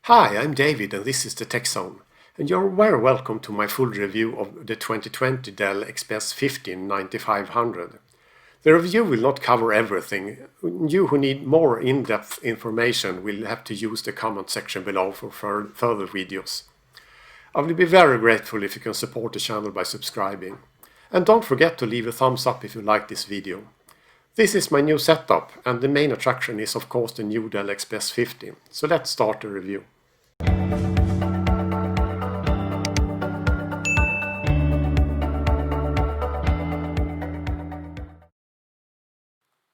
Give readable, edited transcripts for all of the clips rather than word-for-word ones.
Hi, I'm David and this is the Tech Zone. And you're very welcome to my full review of the 2020 Dell XPS 15 9500. The review will not cover everything. You who need more in-depth information will have to use the comment section below for further videos. I will be very grateful if you can support the channel by subscribing. And don't forget to leave a thumbs up if you like this video. This is my new setup, and the main attraction is of course the new Dell XPS 15. So let's start the review.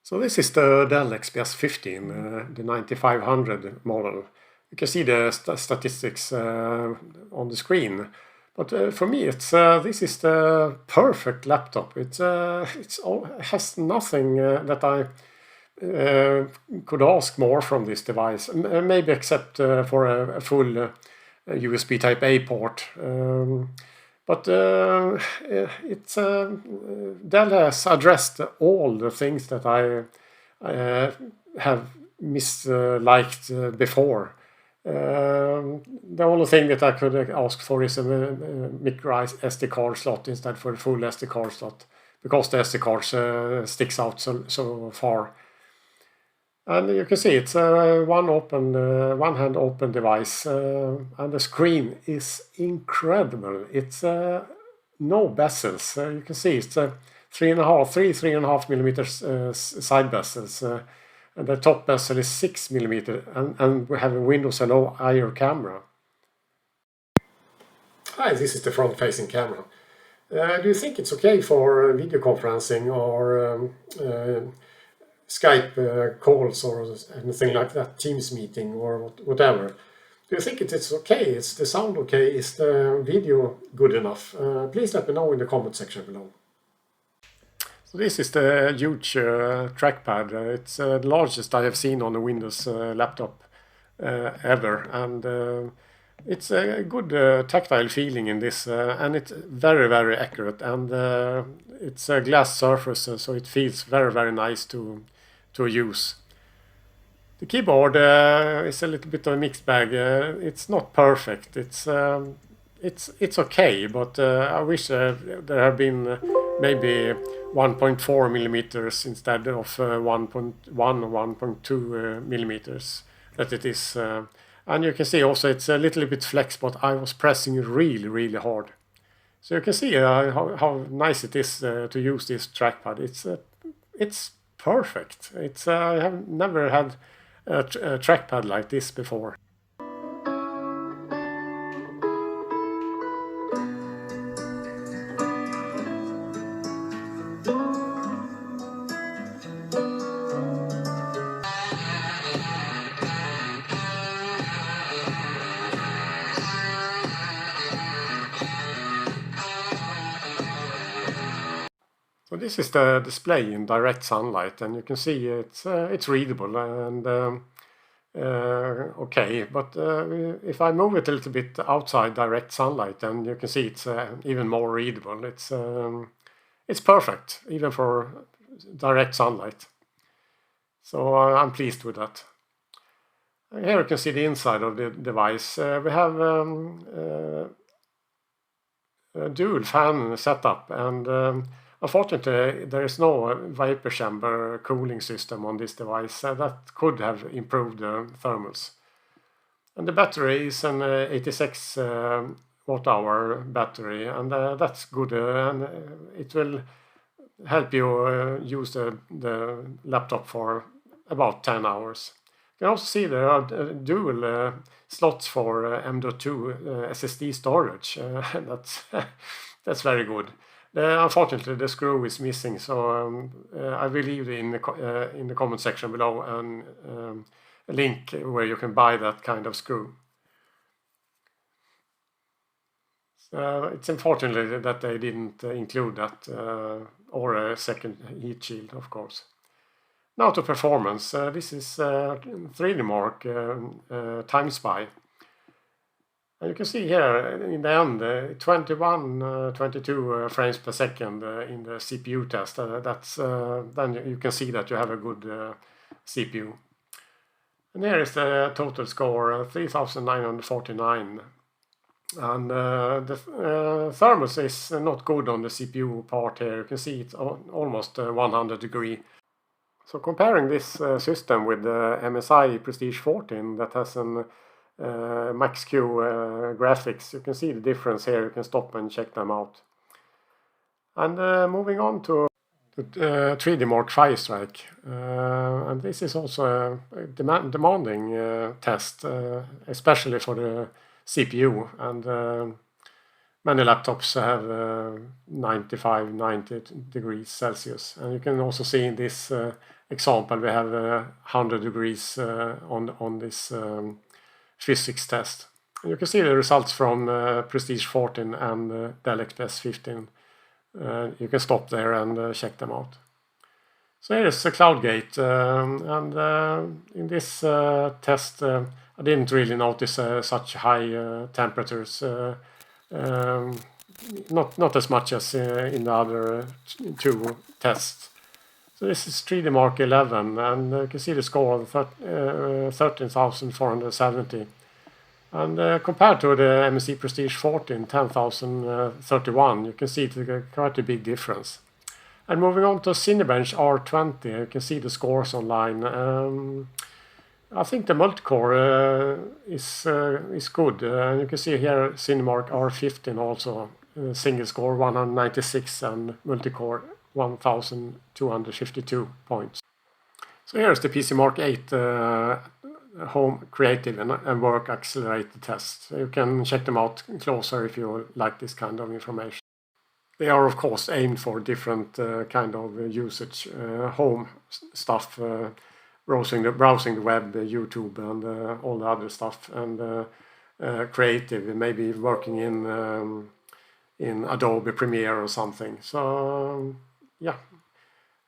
So this is the Dell XPS 15, the 9500 model. You can see the statistics on the screen. But for me, this is the perfect laptop. It has nothing that I could ask more from this device, maybe except for a full USB Type A port. Dell has addressed all the things that I have misliked before. The only thing that I could ask for is a micro SD card slot instead for a full SD card slot, because the SD card sticks out so far. And you can see it's a one-hand open device, and the screen is incredible. It's no bezels. You can see it's 3.5 millimeters side bezels. And the top bezel is 6 millimeter, and we have a Windows Hello IR camera. Hi, this is the front-facing camera. Do you think it's okay for video conferencing or Skype calls or anything like that, Teams meeting or whatever? Do you think it is okay? Is the sound okay? Is the video good enough? Please let me know in the comment section below. So this is the huge trackpad. It's the largest I have seen on a Windows laptop ever, and it's a good tactile feeling in this, and it's very accurate, and it's a glass surface, so it feels very nice to use. The keyboard is a little bit of a mixed bag. It's not perfect. It's okay, but I wish there had been maybe 1.4 millimeters instead of 1.1 or 1.2 millimeters that it is. And you can see also it's a little bit flex, but I was pressing really hard. So you can see how nice it is to use this trackpad. It's perfect. I have never had a trackpad like this before. So this is the display in direct sunlight, and you can see it's readable and okay. But if I move it a little bit outside direct sunlight, then you can see it's even more readable. It's perfect even for direct sunlight. So I'm pleased with that. Here you can see the inside of the device. We have a dual fan setup, and unfortunately, there is no vapor chamber cooling system on this device. That could have improved the thermals. And the battery is an 86 watt-hour battery, and that's good. And it will help you use the laptop for about 10 hours. You can also see there are dual slots for M.2 SSD storage. That's very good. Unfortunately, the screw is missing, so I will leave in the comment section below a link where you can buy that kind of screw. It's unfortunate that they didn't include that or a second heat shield, of course. Now to performance. This is 3D Mark Time Spy. And you can see here in the end 22 frames per second in the CPU test. Then you can see that you have a good CPU. And here is the total score, 3949. And the thermals is not good on the CPU part here. You can see it's almost 100 degree. So comparing this system with the MSI Prestige 14 that has an Max-Q graphics, you can see the difference here. You can stop and check them out. And moving on to 3D Mark Firestrike, and this is also a demanding test, especially for the CPU, and many laptops have 90 degrees Celsius, and you can also see in this example we have 100 degrees on this physics test. And you can see the results from Prestige 14 and Dell XPS 15. You can stop there and check them out. So here is CloudGate, and in this test I didn't really notice such high temperatures, not as much as in the other two tests. So this is 3D Mark 11, and you can see the score of 13,470. And compared to the MSI Prestige 14, 10,031, you can see it's quite a big difference. And moving on to Cinebench R20, you can see the scores online. I think the multicore is good. You can see here Cinemark R15 also, single score 196 and multicore 1,252 points. So here's the PC Mark 8 home creative and work accelerated tests. You can check them out closer if you like this kind of information. They are of course aimed for different kind of usage, home stuff, browsing the web, YouTube, and all the other stuff, and creative, maybe working in Adobe Premiere or something. So yeah.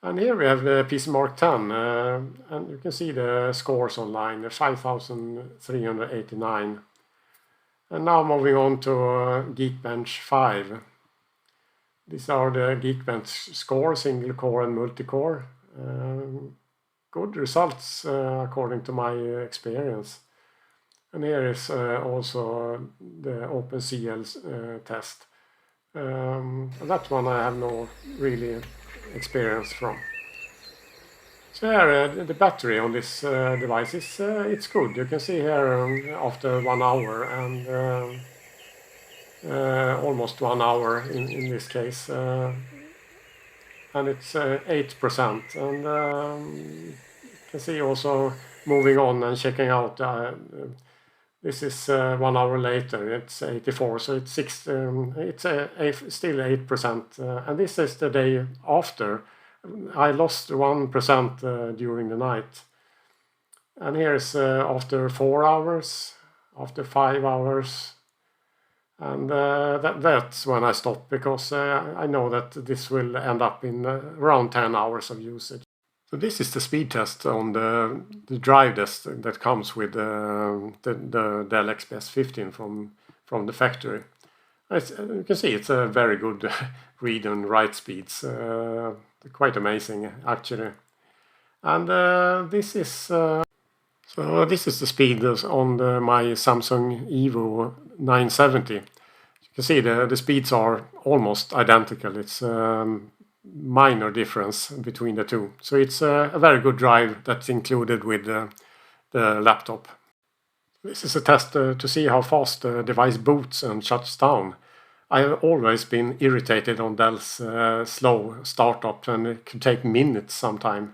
And here we have the PC Mark 10, and you can see the scores online, 5,389. And now moving on to Geekbench 5. These are the Geekbench scores, single core and multi-core. Good results according to my experience. And here is also the OpenCL test. That one I have no really experience from. So here the battery on this device is it's good. You can see here after 1 hour and almost 1 hour in this case, and it's 8%. And you can see also moving on and checking out. This is 1 hour later. It's 84, so it's still 8%. And this is the day after. I lost 1% during the night. And here's after 4 hours, after 5 hours, and that's when I stopped, because I know that this will end up in around 10 hours of usage. So this is the speed test on the drive test that comes with the Dell XPS 15 from the factory. You can see it's a very good read and write speeds, quite amazing actually. And this is the speed on my Samsung Evo 970. You can see the speeds are almost identical. It's minor difference between the two. So it's a very good drive that's included with the laptop. This is a test to see how fast the device boots and shuts down. I have always been irritated on Dell's slow startup, and it can take minutes sometime.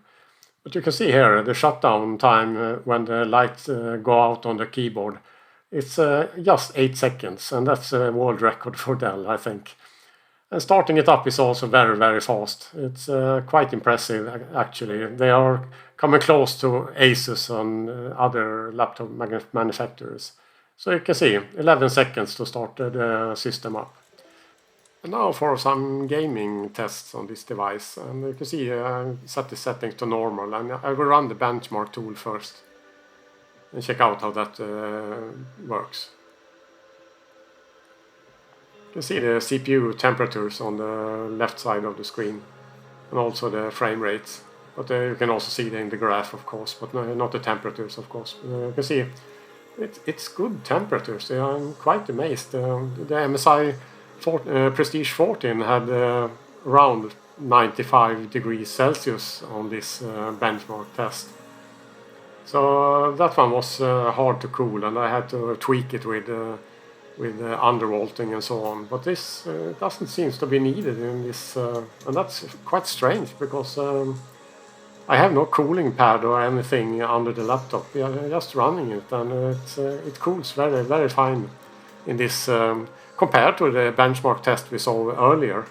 But you can see here the shutdown time when the lights go out on the keyboard. It's just 8 seconds, and that's a world record for Dell, I think. And starting it up is also very, very fast. It's quite impressive, actually. They are coming close to Asus and other laptop manufacturers. So you can see 11 seconds to start the system up. And now for some gaming tests on this device. And you can see set the settings to normal. And I will run the benchmark tool first and check out how that works. You can see the CPU temperatures on the left side of the screen, and also the frame rates. But you can also see it in the graph, of course, but not the temperatures, of course. You can see it's good temperatures. I'm quite amazed. The MSI Prestige 14 had around 95 degrees Celsius on this benchmark test. So that one was hard to cool, and I had to tweak it with undervolting and so on. But this doesn't seem to be needed in this, and that's quite strange because I have no cooling pad or anything under the laptop. Yeah, just running it, and it cools very, very fine in this compared to the benchmark test we saw earlier.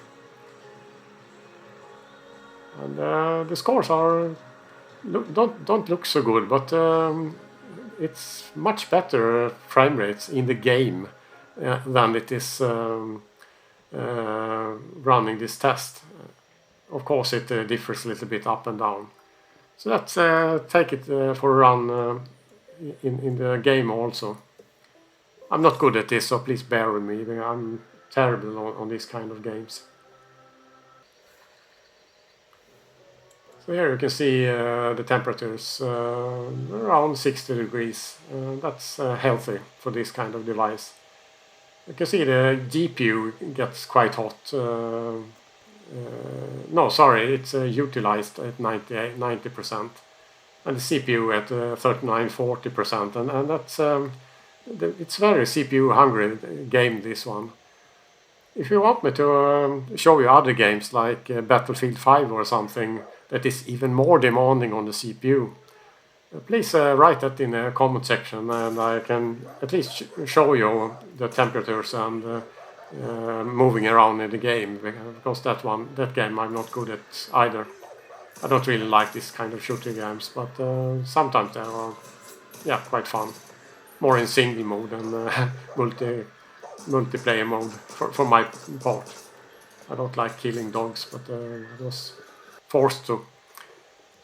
And the scores are don't look so good, but it's much better frame rates in the game than it is running this test. Of course, it differs a little bit up and down. So let's take it for a run in the game also. I'm not good at this, so please bear with me. I'm terrible on these kind of games. So here you can see the temperatures around 60 degrees. That's healthy for this kind of device. You can see the GPU gets quite hot. No, sorry, it's utilized at 90%, and the CPU at 39-40%, and that's it's very CPU hungry game, this one. If you want me to show you other games like Battlefield 5 or something that is even more demanding on the CPU, please write that in the comment section, and I can at least show you the temperatures and moving around in the game, because that game I'm not good at either. I don't really like this kind of shooting games, but sometimes they are quite fun. More in single mode than multiplayer mode for my part. I don't like killing dogs, but I was forced to.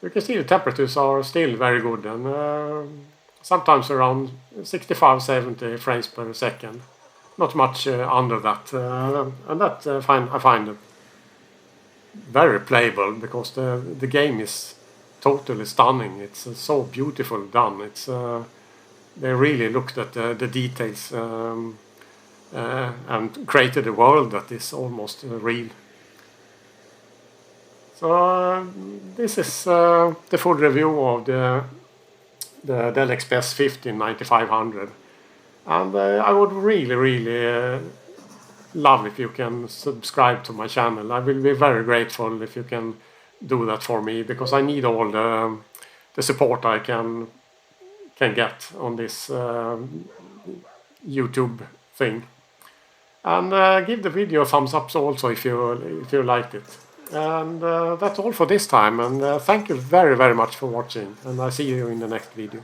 You can see the temperatures are still very good, and sometimes around 65-70 frames per second. Not much under that, and that I find very playable, because the game is totally stunning. It's so beautiful done. It's they really looked at the details and created a world that is almost real. So this is the full review of the Dell XPS 9500. And I would really love if you can subscribe to my channel. I will be very grateful if you can do that for me, because I need all the support I can get on this YouTube thing. And give the video a thumbs up also if you liked it. And that's all for this time, and thank you very much for watching, and I'll see you in the next video.